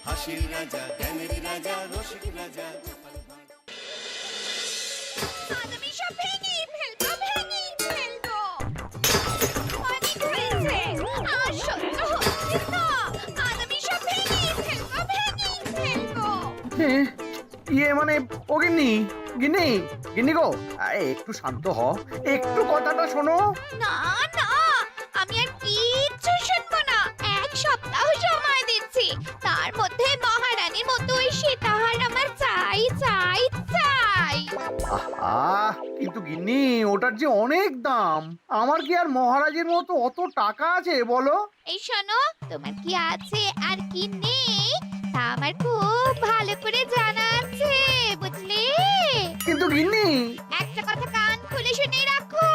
হাসির রাজা, জ্ঞানের রাজা, রসিক রাজা। আমি সব ভেঙে ফেলবো, ভেঙে ফেলবো। অনেক হয়েছে, আর সহ্য হচ্ছে না। আজ আমি সব ভেঙে ফেলবো, ভেঙে ফেলবো। মানে ও গিন্নি, গিন্নি, গিন্নি গো, একটু শান্ত হ, একটু কথাটা শোনো। না না, আমি আর কিচ্ছু শুনবো না। এক সপ্তাহ সময় দিচ্ছি, তার মধ্যে মহারানীর মতো ওই সীতাহার আমার চাই চাই চাই। আহা, কিন্তু গিন্নি ওটার যে অনেক দাম, আমার কি আর মহারাজের মতো অত টাকা আছে বলো? এই শোনো, তোমার কি আছে আর কি নেই তা আমার খুব ভালো করে জানা আছে, বুঝলে? কিন্তু গিন্নি, একটা কথা কান খুলে শুনে রাখো,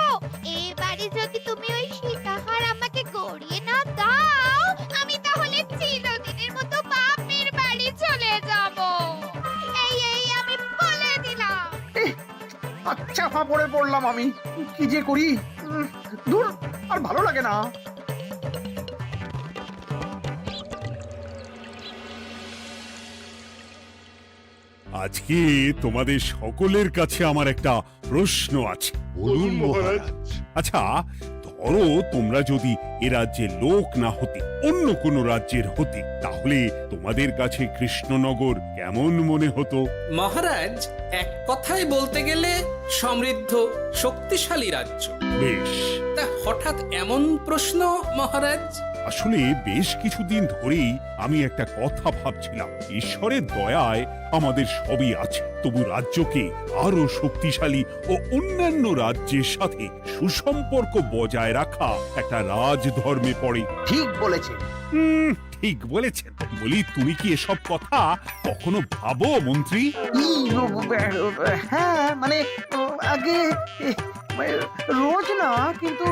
এবারে যদি তুমি ওই সীতাহার আমাকে গড়িয়ে না দাও, আমি তাহলে চিরদিনের মতো বাপের বাড়ি চলে যাব। এই আমি বলে দিলাম। আচ্ছা ফাঁপড়ে পড়লাম আমি, কি যে করি। দূর, আর ভালো লাগে না। আজকে তোমাদের সকলের কাছে আমার একটা প্রশ্ন আছে। বলুন মহারাজ। আচ্ছা, ধরো তোমরা যদি এ রাজ্যের লোক না হতে, অন্য কোন রাজ্যের হতে, তাহলে তোমাদের কাছে কৃষ্ণনগর কেমন মনে হতো? মহারাজ, এক কথায় বলতে গেলে সমৃদ্ধ শক্তিশালী রাজ্য। বেশ, তা হঠাৎ এমন প্রশ্ন মহারাজ? আসলে বেশ কিছুদিন ধরেই আমি একটা কথা ভাবছিলাম। ঈশ্বরের দয়ায় আমাদের সবই আছে, তবু রাজ্যকে আরো শক্তিশালী ও অন্যান্য রাজ্যের সাথে সুসম্পর্ক বজায় রাখা একটা রাজধর্মে পড়ে। ঠিক বলেছে। ঠিক বলেছেন। বলি, তুমি কি এসব কথা কখনো ভাবো মন্ত্রী? হ্যাঁ, মানে আগে রোজ না, কিন্তু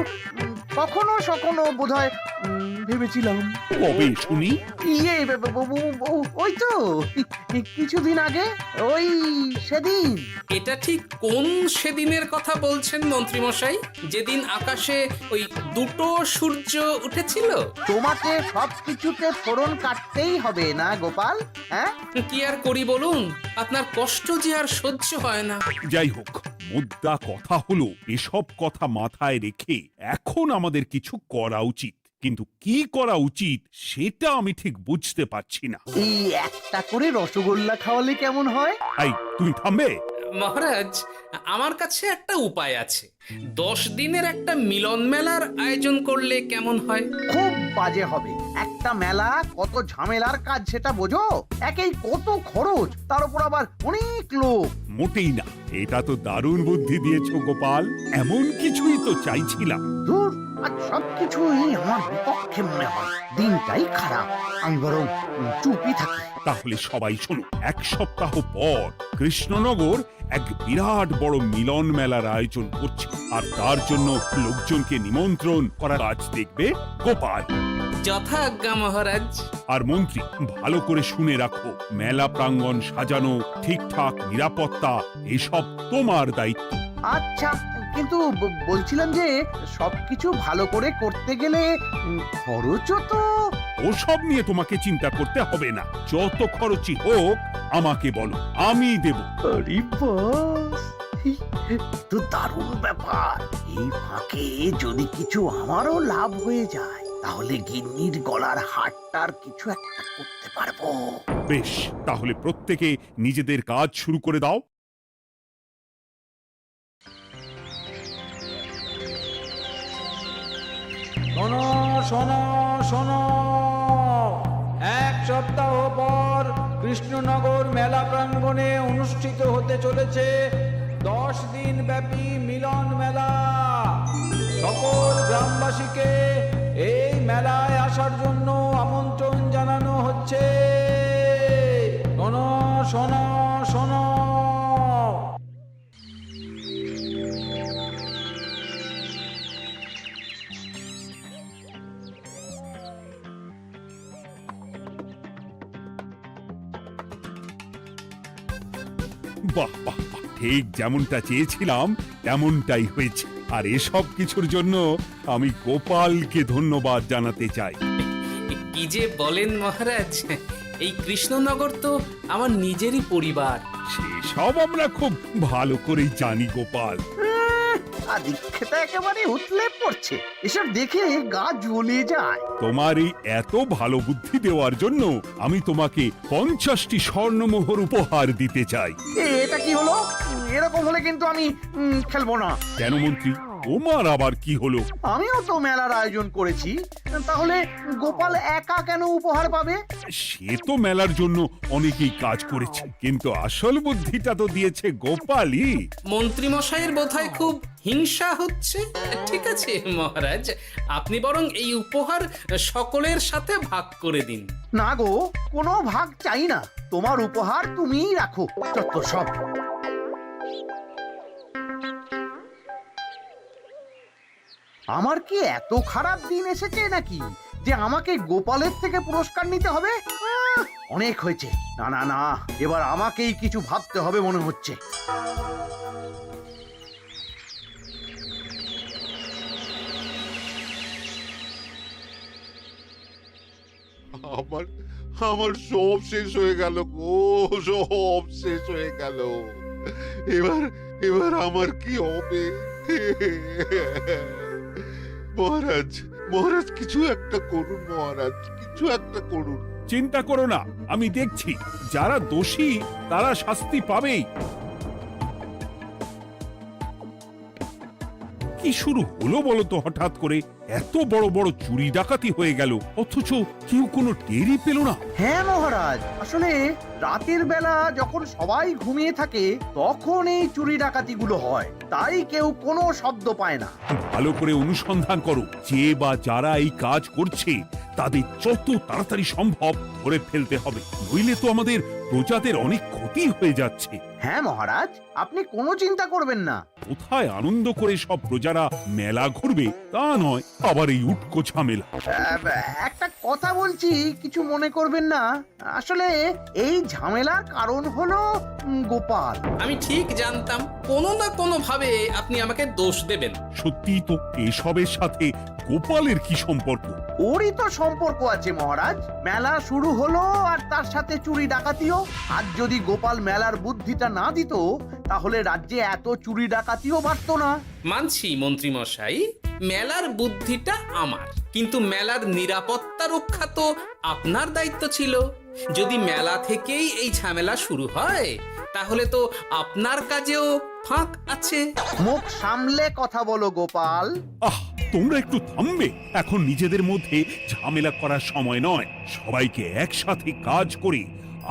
কখনো সখনো বোধহয় ভেবেছিলাম। কবে শুনি? ইয়ে, ওই তো কিছুদিন আগে, ওই সেদিন। এটা ঠিক কোন সেদিনের কথা বলছেন মন্ত্রী মশাই? যেদিন আকাশে ওই দুটো সূর্য উঠেছিল? তোমাকে সবকিছুতে ফোড়ন কাটতেই হবে না গোপাল, হ্যাঁ? কি আর করি বলুন, আপনার কষ্ট যে আর সহ্য হয় না। যাই হোক, মুদ্রা কথা হলো, এসব কথা মাথায় রেখে এখন আমাদের কিছু করা উচিত। কিন্তু কি করা উচিত সেটা আমি ঠিক বুঝতে পারছি না। এই একটা করে রসগোল্লা খাওয়ালে কেমন হয়? এই, তুমি থামবে? মহারাজ, আমার কাছে একটা উপায় আছে। 10 দিনের একটা মিলন মেলার আয়োজন করলে কেমন হয়? খুব বাজে হবে। একটা মেলা কত ঝামেলার কাজ সেটা বোঝো? একেই কত খরচ, তার উপর আবার অনেক লোক। মোটেই না, এটা তো দারুণ বুদ্ধি দিয়েছো গোপাল। এমন কিছুই তো চাইছিলাম। দূর, আর সবকিছুই আমার বিপক্ষে মনে হয়। দিনটাই খারাপ, আমি বরং চুপই থাকি। তাহলে সবাই শোনো, 1 সপ্তাহ পর কৃষ্ণনগর এক বিরাট বড় মিলন মেলার আয়োজন করছে, আর তার জন্য লোকজনকে নিমন্ত্রণ করার কাজ দেখবে গোপাল। যথাজ্ঞা মহারাজ। আর মন্ত্রী, ভালো করে শুনে রাখো, মেলা প্রাঙ্গণ সাজানো, ঠিকঠাক নিরাপত্তা, এসব তোমার দায়িত্ব। আচ্ছা, কিন্তু বলছিলাম যে সবকিছু ভালো করে করতে গেলে খরচও তো। ওসব নিয়ে তোমাকে চিন্তা করতে হবে না। যত খরচই হোক আমাকে বলো, আমি দেব। আরে বাস, তো দারুণ ব্যাপার। এই ফাঁকে যদি কিছু আমারও লাভ হয়ে যায়, তাহলে গিন্নির গলার হারটার কিছু একটা করতে পারবো। বেশ, তাহলে প্রত্যেকে নিজেদের কাজ শুরু করে দাও। শোনো শোনো শোনো, 1 সপ্তাহ পর কৃষ্ণনগর মেলা প্রাঙ্গণে অনুষ্ঠিত হতে চলেছে 10 দিন ব্যাপী মিলন মেলা। সকল গ্রামবাসীকে এই মেলায় আসার জন্য আমন্ত্রণ জানানো হচ্ছে। শোনো শোনো শোনো। বাহ বাহ বাহ, ঠিক যেমনটা চেয়েছিলাম তেমনটাই হয়েছে। আর এসব কিছুর জন্য আমি গোপালকে ধন্যবাদ জানাতে চাই। কি যে বলেন মহারাজ, এই কৃষ্ণনগর তো আমার নিজেরই পরিবার। সেসব আমরা খুব ভালো করেই জানি গোপাল। আদিক্ষেতা একেবারে উতলে পড়ছে, এসব দেখে গা জ্বলে যায়। তোমার এই এত ভালো বুদ্ধি দেওয়ার জন্য আমি তোমাকে 50টি স্বর্ণমোহর উপহার দিতে চাই। এটা কি হলো? এরকম হলে কিন্তু আমি খেলবো না। কেন মন্ত্রী, তোমার আবার কি হলো? আমিও তো মেলার আয়োজন করেছি, তাহলে গোপাল একা কেন উপহার পাবে? সে তো মেলার জন্য অনেকেই কাজ করেছে, কিন্তু আসল বুদ্ধিটা তো দিয়েছে গোপালই। মন্ত্রী মশাইয়ের বোধহয় খুব হিংসা হচ্ছে। ঠিক আছে মহারাজ, আপনি বরং এই উপহার সকলের সাথে ভাগ করে দিন। না গো, কোনো ভাগ চাই না, তোমার উপহার তুমিই রাখো। যত সব। আমার কি এত খারাপ দিন এসেছে নাকি যে আমাকে গোপালের থেকে পুরস্কার নিতে হবে? অনেক হয়েছে। না না না, এবার আমাকেই কিছু ভাবতে হবে মনে হচ্ছে। আমার আমার সব শেষ হয়ে গেল গো, সব শেষ হয়ে গেল। এবার এবার আমার কি হবে? মহারাজ, মহারাজ কিছু একটা করুন, মহারাজ কিছু একটা করুন। চিন্তা করো না, আমি দেখছি যারা দোষী তারা শাস্তি পাবেই। কি শুরু হলো বলো তো হঠাৎ করে? এত বড় বড় চুরি ডাকাতি হয়ে গেল, অথচ কেউ কোনো টেরই পেল না। হ্যাঁ মহারাজ, আসলে রাতের বেলা যখন সবাই ঘুমিয়ে থাকে তখন এই চুরি ডাকাতিগুলো হয়, তাই কেউ কোনো শব্দ পায় না। ভালো করে অনুসন্ধান করো, যে বা যারা এই কাজ করছে তাদের যত তাড়াতাড়ি সম্ভব ধরে ফেলতে হবে, নইলে তো আমাদের প্রজাদের অনেক ক্ষতি হয়ে যাচ্ছে। হ্যাঁ মহারাজ, আপনি কোনো চিন্তা করবেন না। কোথায় আনন্দ করে সব প্রজারা মেলা ঘুরবে তা নয়, আবার এই উটকো ঝামেলা। একটা কথা বলছি, কিছু মনে করবেন না। আসলে এই ঝামেলার কারণ হলো গোপাল। আমি ঠিক জানতাম কোনো না কোনো ভাবে আপনি আমাকে দোষ দেবেন। সত্যি তো, এসবের সাথে গোপালের কি সম্পর্ক? ওরই তো সম্পর্ক আছে মহারাজ। মেলা শুরু হলো আর তার সাথে চুরি ডাকাতিও। আর যদি গোপাল মেলার বুদ্ধিটা না দিত তাহলে রাজ্যে এত চুরি ডাকাতিও বাড়তো না। মানছি মন্ত্রী মশাই, মেলার বুদ্ধিটা আমার, কিন্তু মেলার নিরাপত্তা রক্ষা তো আপনার দায়িত্ব ছিল। যদি মেলা থেকেই এই ঝামেলা শুরু হয় তাহলে তো আপনার কাজেও ফাঁক আছে। মুখ সামলে কথা বলো গোপাল। আহ, তোমরা একটু থামবে? এখন নিজেদের মধ্যে ঝামেলা করার সময় নয়। সবাইকে একসাথে কাজ করে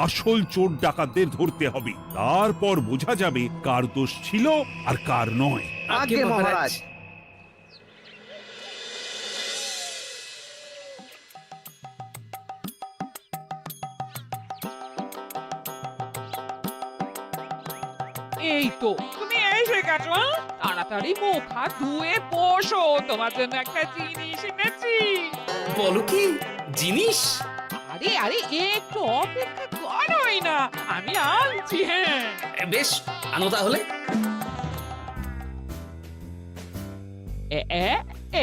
আসল চোর ডাকাতদের ধরতে হবে, তারপর বোঝা যাবে কার দোষ ছিল আর কার নয়। আগে মহারাজ। এই তো তুমি এসে গেছো। তাড়াতাড়ি মুখ হাত ধুয়ে বসো, তোমার জন্য একটা জিনিস এনেছি। বলো কি জিনিস? আরে আরে একটু অপেক্ষা করোই না, আমি আনছি। হ্যাঁ বেশ, আনো তাহলে।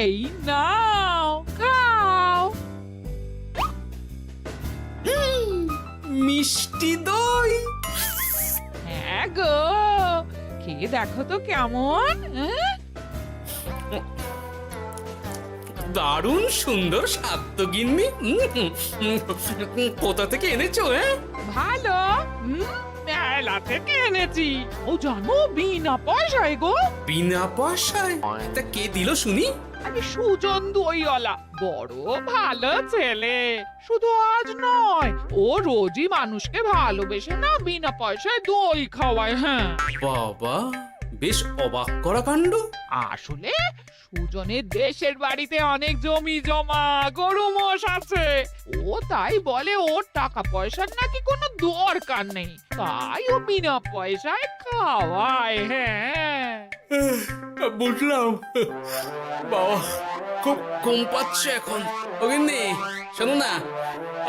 এই নাও, খাও। মিষ্টি দই। হ্যাঁ গো, খেয়ে দেখো তো কেমন। দারুণ সুন্দর স্বাদ তো গিন্নি। কোথা থেকে এনেছো? ভালো, মেলা থেকে এনেছি। ও জানো, বিনা পয়সায় গো। বিনা পয়সায়? তা কে দিল শুনি? আরে সুজন দইওয়ালা, বড় ভালো ছেলে। শুধু আজ নয়, ও রোজই মানুষকে ভালোবেসে না বিনা পয়সায় দই খাওয়ায়। হ্যাঁ বাবা, বেশ অবাক করা কাণ্ড। আসলে সুজনের দেশের বাড়িতে অনেক জমি জমা, গরু মোষ আছে। ও তাই বলে ওর টাকা পয়সার নাকি কোনো দরকার নেই, তাই ও বিনা পয়সায় খাওয়ায়। হ্যাঁ বুঝলাম। বাবা, খুব ঘুম পাচ্ছে এখন। ও গিন্নি, শোনো না,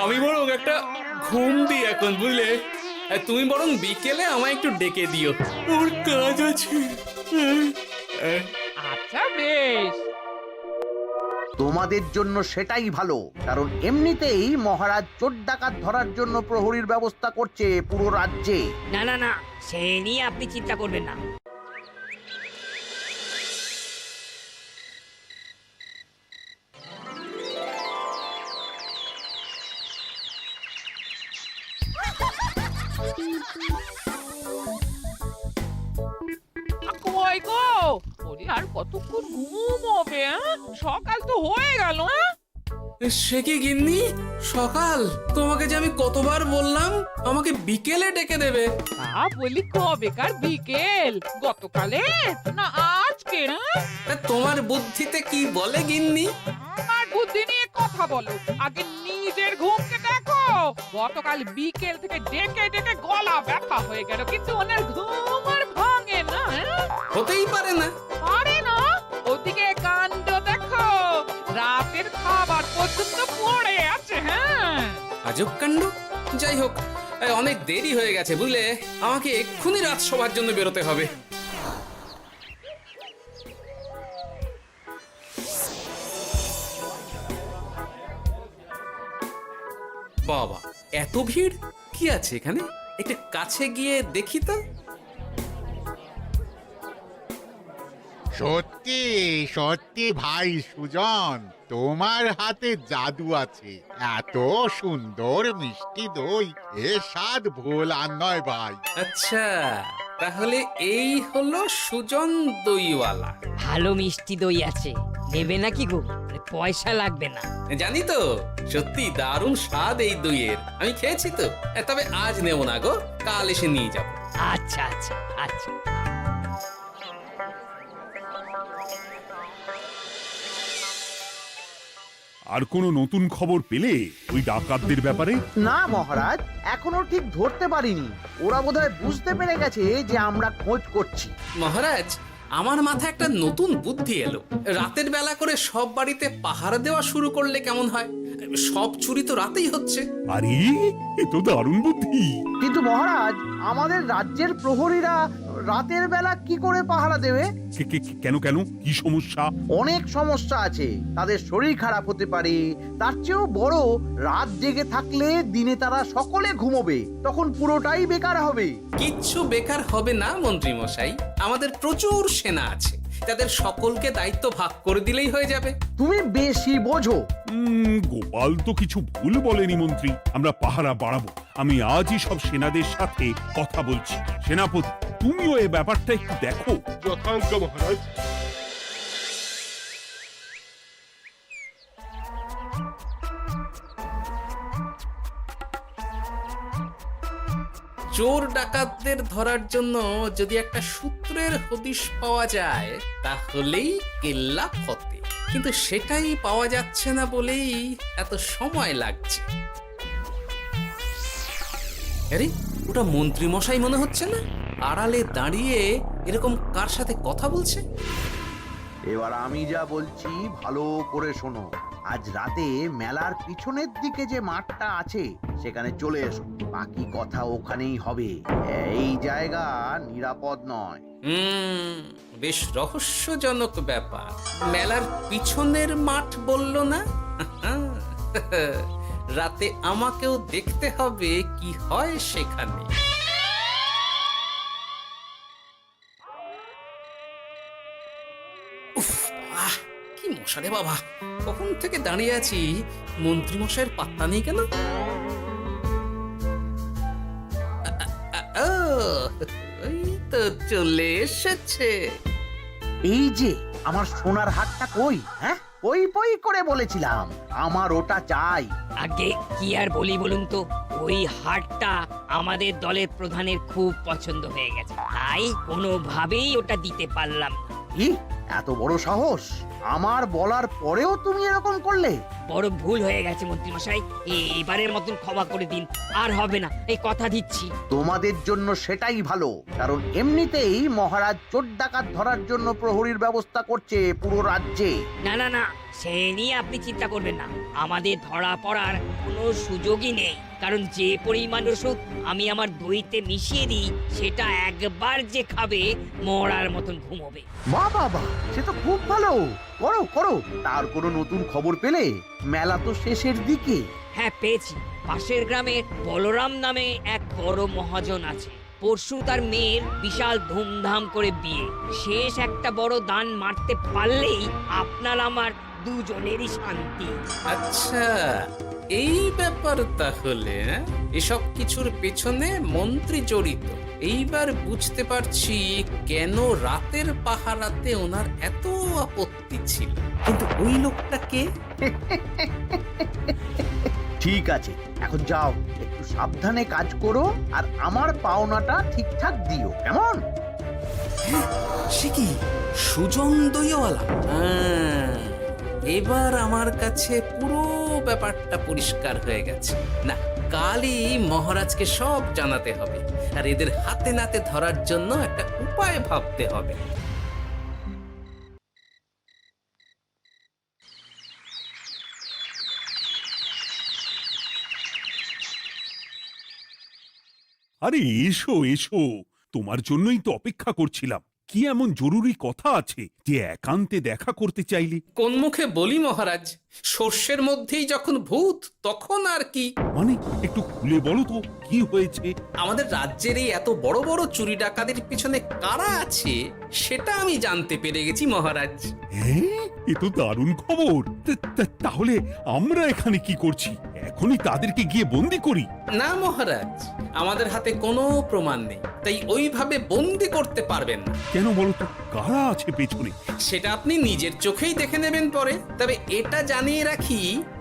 আমি বরং একটা ঘুম দিই এখন, বুঝলে? তুমি বরং বিকেলে আমায় একটু ডেকে দিও, ওর কাজ আছে। আচ্ছা বেশ। তোমাদের জন্য সেটাই ভালো, কারণ এমনিতেই মহারাজ চোর ডাকাত ধরার জন্য প্রহরীর ব্যবস্থা করছে পুরো রাজ্যে। না না না, সে নিয়ে আপনি চিন্তা করবেন না। কই গো, ওরে আর কতক্ষণ ঘুমোবে? সকাল তো হয়ে গেল। সে কি গিন্নি, সকাল? তোমাকে যে আমি কতবার বললাম আমাকে বিকেলে ডেকে দেবে। তা বলি কবেকার বিকেল? গতকালে না আজকে? তা তোমার বুদ্ধিতে কি বলে গিন্নি? আমার বুদ্ধি নিয়ে কথা বলো, আগে নিজের ঘুমকে দেখো। গতকাল বিকেল থেকে ডেকে ডেকে গলা ব্যথা হয়ে গেল, কিন্তু ওনার ঘুম আর ভাঙে না। হতেই পারে না। পারে না? ওদিকে কাণ্ড দেখো, রাতের খাবার পর্যন্ত পড়ে আছে। হ্যাঁ, আজব কাণ্ড। যাই হোক, অনেক দেরি হয়ে গেছে বুঝলে, আমাকে এক্ষুনি রাজসভার জন্য বেরোতে হবে। বাবা, এত ভিড় কি আছে এখানে? একটু কাছে গিয়ে দেখি তো। সত্যি সত্যি ভাই সুজন, তোমার হাতে জাদু আছে। এত সুন্দর মিষ্টি দই, এ স্বাদ ভোলার নয় ভাই। আচ্ছা, তাহলে এই হলো সুজন দইওয়ালা। ভালো মিষ্টি দই আছে, নেবে নাকি গো? পয়সা লাগবে না। জানি তো, সত্যি দারুণ স্বাদ এই দইয়ের। আমি খেয়েছি তো। তবে আজ নেব না গো, কাল এসে নিয়ে যাব। আচ্ছা আচ্ছা আচ্ছা। আর কোনো নতুন খবর পেলে ওই ডাকাতদের ব্যাপারে? না মহারাজ, এখনো ঠিক ধরতে পারিনি। ওরা বোধহয় বুঝতে পেরে গেছে যে আমরা খোঁজ করছি। মহারাজ, আমার মাথায় একটা নতুন বুদ্ধি এলো। রাতের বেলা করে সব বাড়িতে পাহারা দেওয়া শুরু করলে কেমন হয়? সব চুরি তো রাতেই হচ্ছে। আরে, এ তো দারুণ বুদ্ধি। কিন্তু মহারাজ, আমাদের রাজ্যের প্রহরীরা রাতের বেলা কি করে পাহারা দেবে? কেন কেন, কি সমস্যা? অনেক সমস্যা আছে। তাদের শরীর খারাপ হতে পারে, তার চেয়েও বড়, রাত জেগে থাকলে দিনে তারা সকলে ঘুমোবে, তখন পুরোটাই বেকার হবে। কিচ্ছু বেকার হবে না মন্ত্রী মশাই, আমাদের প্রচুর সেনা আছে, তাদের সকলকে দায়িত্ব ভাগ করে দিলেই হয়ে যাবে। তুমি বেশি বোঝো। গোপাল তো কিছু ভুল বলেনি মন্ত্রী, আমরা পাহারা বাড়াবো। আমি আজই সব সেনাদের সাথে কথা বলছি। সেনাপতি, তুমিও এই ব্যাপারটা একটু দেখো। যথাজ্ঞা মহারাজ। চোর ডাকাতদের ধরার জন্য যদি একটা সূত্রের হদিশ পাওয়া যায় তাহলেই কেল্লা ফতে, কিন্তু সেটাই পাওয়া যাচ্ছে না বলেই এত সময় লাগছে। আরে, ওটা মন্ত্রী মশাই মনে হচ্ছে না? আড়ালে দাঁড়িয়ে এরকম কার সাথে কথা বলছে? এবার আমি যা বলছি ভালো করে শোনো। আজ রাতে মেলার পিছনের দিকে যে মাঠটা আছে সেখানে চলে এসো। বাকি কথা ওখানেই হবে। এই জায়গা নিরাপদ নয়। বেশ রহস্যজনক ব্যাপার। মেলার পিছনের মাঠ বলল না? রাতে আমাকেও দেখতে হবে কি হয় সেখানে। উফ, কি মশা রে বাবা! কখন থেকে দাঁড়িয়ে আছি, মন্ত্রী মশাইয়ের পাত্তা নেই কেন? ওই তো চলে এসেছে। এই যে আমার সোনার হাটটা কই? হ্যাঁ, পই পই করে বলেছিলাম আমার ওটা চাই। আগে কি আর বলি বলুন তো, ওই হারটা আমাদের দলের প্রধানের খুব পছন্দ হয়ে গেছে, তাই কোনোভাবেই ওটা দিতে পারলাম না। কি এত বড় সাহস! আমার বলার পরেও তুমি এরকম করলে? বড় ভুল হয়ে গেছে মন্ত্রী মশাই, এবারের মতন ক্ষমা করে দিন, আর হবে না, এই কথা দিচ্ছি। তোমাদের জন্য সেটাই ভালো, কারণ এমনিতেই মহারাজ চোর ডাকাত ধরার জন্য প্রহরীর ব্যবস্থা করছে পুরো রাজ্যে। না না না, সে নিয়ে আপনি চিন্তা করবেন না, আমাদের ধরা পড়ার কোনো সুযোগই নেই। কারণ যে পরিমাণ ওষুধ আমি আমার দইতে মিশিয়ে দিই, সেটা একবার যে খাবে মরার মতন ঘুমোবে। বাহ বাহ বাহ, সে তো খুব ভালো। করো করো। তার কোনো নতুন খবর পেলে? মেলা তো শেষের দিকে। হ্যাঁ, পেয়েছি। পাশের গ্রামে বলরাম নামে এক বড় মহাজন আছে। পরশু তার মেয়ের বিশাল ধুমধাম করে বিয়ে। শেষ একটা বড় দান মারতে পারলেই আপনার আমার দুজনেরই শান্তি। আচ্ছা, এই ব্যাপার তাহলে। এসব কিছুর পেছনে মন্ত্রী জড়িত। এইবার বুঝতে পারছি কেন রাতের পাহারাতে ওনার এত আপত্তি ছিল। কিন্তু ওই লোকটা কে? ঠিক আছে, এখন যাও, একটু সাবধানে কাজ করো আর আমার পাওনাটা ঠিকঠাক দিও, কেমন? সে কি সুজন দইওয়ালা? এবার আমার কাছে পুরো ব্যাপারটা পরিষ্কার হয়ে গেছে। না, কালই মহারাজকে সব জানাতে হবে, আর এদের হাতে নাতে ধরার জন্য একটা উপায় ভাবতে হবে। আরে এসো এসো, তোমার জন্যই তো অপেক্ষা করছিলাম। কি এমন জরুরি কথা আছে যে একান্তে দেখা করতে চাইলে? কোন মুখে বলি মহারাজ, সর্ষের মধ্যেই যখন ভূত তখন আর কি। মানে একটু খুলে বলো তো, কি হয়েছে? আমাদের রাজ্যের এই এত বড় বড় চুরি ডাকাতির পিছনে কারা আছে সেটা আমি জানতে পেরে গেছি মহারাজ। হ্যাঁ, এ তো দারুণ খবর। তাহলে আমরা এখানে কি করছি? এখনই তাদেরকে গিয়ে বন্দি করি? না মহারাজ, আমাদের হাতে কোনো প্রমাণ নেই, তাই ওইভাবে বন্দি করতে পারবেন না। কেন বলো তো, কারা আছে পেছনে? সেটা আপনি নিজের চোখেই দেখে নেবেন পরে। তবে এটা জানিয়ে রাখি,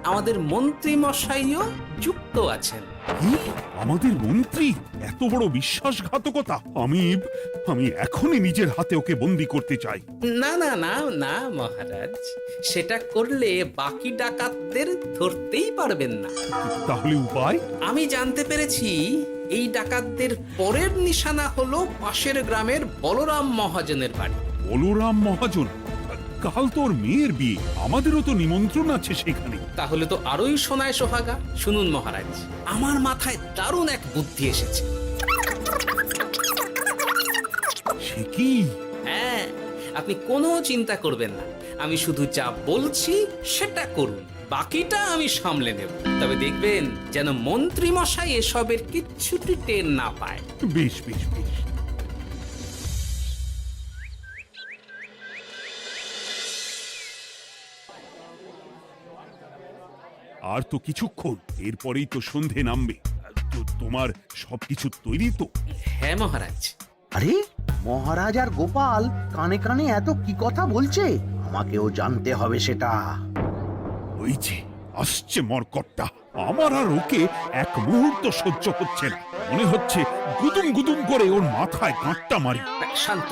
আমাদের মন্ত্রী মশাইও যুক্ত আছেন। কি? আমাদের মন্ত্রী? এত বড় বিশ্বাসঘাতকতা! আমি এখনই নিজের হাতে ওকে বন্দি করতে চাই। না না না না মহারাজ, সেটা করলে বাকি ডাকাতদের ধরতেই পারবেন না। তাহলে উপায়? আমি জানতে পেরেছি এই ডাকাতদের পরের নিশানা হলো পাশের গ্রামের বলরাম মহাজনের বাড়ি। বলরাম মহাজন? কাল তোর মেয়ের বিয়ে, আমাদেরও তো নিমন্ত্রণ আছে সেখানে। তাহলে তো আরোই সোনায় সোহাগা। শুনুন মহারাজ, আমার মাথায় দারুণ এক বুদ্ধি এসেছে। সে কি? হ্যাঁ, আপনি কোনো চিন্তা করবেন না, আমি শুধু যা বলছি সেটা করুন, বাকিটা আমি সামলে নেব। তবে দেখবেন যেন মন্ত্রী মশাই এসবের কিচ্ছুটি টের না পায়। বেশ বেশ বেশ। আর তো কিছুক্ষণ, এরপরেই তো সন্ধে নামবে। তোমার সবকিছু তৈরি তো? হ্যাঁ মহারাজ। আরে, মহারাজ আর গোপাল কানে কানে এত কি কথা বলছে? আমাকেও জানতে হবে সেটা। ওই যে আসছে মরকটটা, আমার আর ওকে এক মুহূর্ত সহ্য হচ্ছে না। মনে হচ্ছে গুদুম গুদুম করে ওর মাথায় গাঁটটা মারি। শান্ত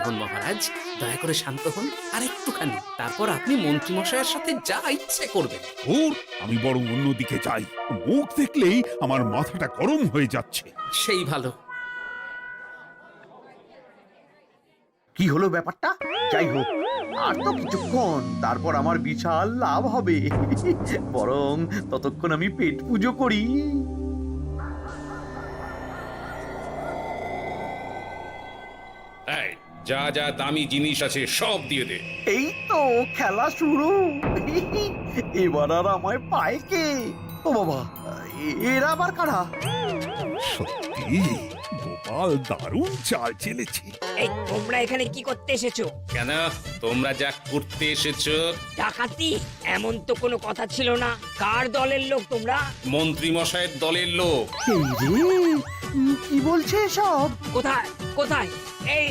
হন মহারাজ, দয়া করে শান্ত হন আর একটুখানি। তারপর আপনি মন্ত্রী মশাইয়ের সাথে যা ইচ্ছে করবেন। ওর আমি বরং অন্যদিকে যাই, মুখ দেখলেই আমার মাথাটা গরম হয়ে যাচ্ছে। সেই ভালো। কি হলো ব্যাপারটা? যাই হোক, আর তো কিছুক্ষণ, তারপর আমার বিশাল লাভ হবে। বরং ততক্ষণ আমি পেট পুজো করি। যা যা দামি জিনিস আছে সব দিয়ে দে। এই তো খেলা শুরু। এবার আর আমায় পায় কে? ও বাবা, এরা আবার কারা? সত্যি গোপাল দারুণ চাল চেলেছে। এই তোমরা এখানে কি করতে এসেছো? কেন, তোমরা যা করতে এসেছো? ডাকাতি? এমন তো কোনো কথা ছিল না। কার দলের লোক তোমরা? মন্ত্রী মশাইয়ের দলের লোক। এই রে, কি বলছে সব? কোথায় কোথায়?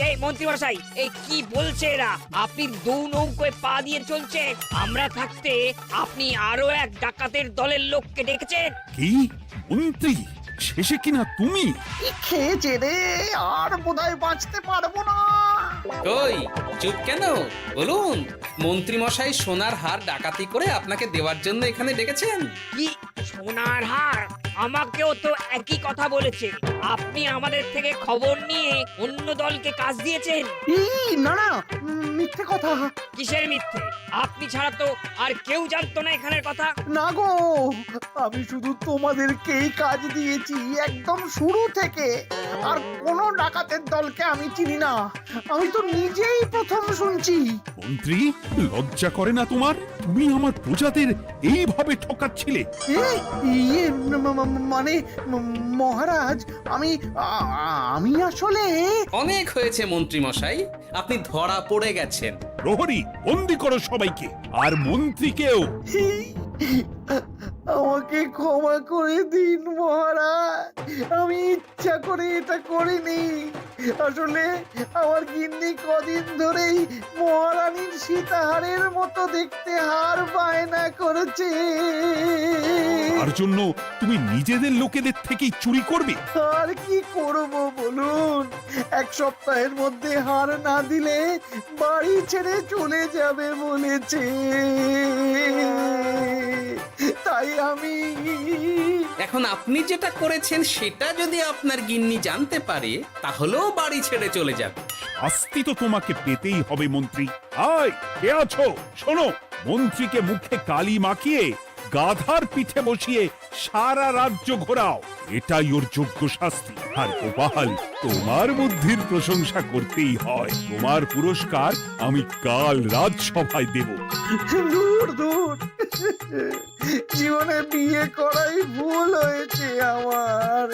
এই মন্ত্রী মশাই, এই কি বলছে এরা? আপনি দু নৌকোয় পা দিয়ে চলছে, আমরা থাকতে আপনি আরো এক ডাকাতের দলের লোককে ডেকেছেন। কি মন্ত্রী? শেষে কিনা তুমি? খেয়েছে রে, আর বোধহয় বাঁচতে পারবো না। কই, চুপ কেন? বলুন, মন্ত্রী মশাই সোনার হার ডাকাতি করে আপনাকে দেওয়ার জন্য এখানে ডেকেছেন। কি সোনার হার? আমাকেও তো একই কথা বলেছে। আপনি আমাদের থেকে খবর নিয়ে অন্য দলকে কাজ দিয়েছেন। এই না না, মিথ্যে কথা। কিসের মিথ্যে? আপনি ছাড়া তো আর কেউ জানতো না এখানের কথা। না গো, আমি শুধু তোমাদেরকেই কাজ দিয়েছি একদম শুরু থেকে। আর কোনো ডাকাতের দলকে আমি চিনি না, আমি তো নিজেই প্রথম শুনছি। মন্ত্রী, লজ্জা করে না তোমার? তুমি আমার প্রজাদের এইভাবে ঠকাচ্ছিলে। ইয়ে মানে মহারাজ, আমি আসলে অনেক হয়েছে মন্ত্রী মশাই, আপনি ধরা পড়ে গেছেন। প্রহরী, বন্দি করো সবাইকে, আর মন্ত্রীকেও। আমাকে ক্ষমা করে দিন মহারাজ, আমি ইচ্ছা করে এটা করিনি। আসলে আমার গিন্নি কদিন ধরেই মহারানীর সীতাহারের মতো দেখতে হার বায়না করেছে। তার জন্য তুমি নিজেদের লোকেদের থেকেই চুরি করবে? আর কি করব বলুন, এক সপ্তাহের মধ্যে হার না দিলে বাড়ি ছেড়ে চলে যাবে বলেছে। তাই আমি এখন আপনি যেটা করেছেন সেটা যদি আপনার গিন্নি জানতে পারে তাহলেও বাড়ি ছেড়ে চলে যাবে। শাস্তি তো তোমাকে পেতেই হবে মন্ত্রী। আয়, কে আছো? শোনো, মন্ত্রীকে মুখে কালি মাখিয়ে গাধার পিঠে বসিয়ে সারা রাজ্য ঘোরাও, এটাই ওর যোগ্য শাস্তি। আর গোপাল, তোমার বুদ্ধির প্রশংসা করতেই হয়। তোমার পুরস্কার আমি কাল রাজসভায় দেব। দূর দূর, জীবনে বিয়ে করাই ভুল হয়েছে আমার।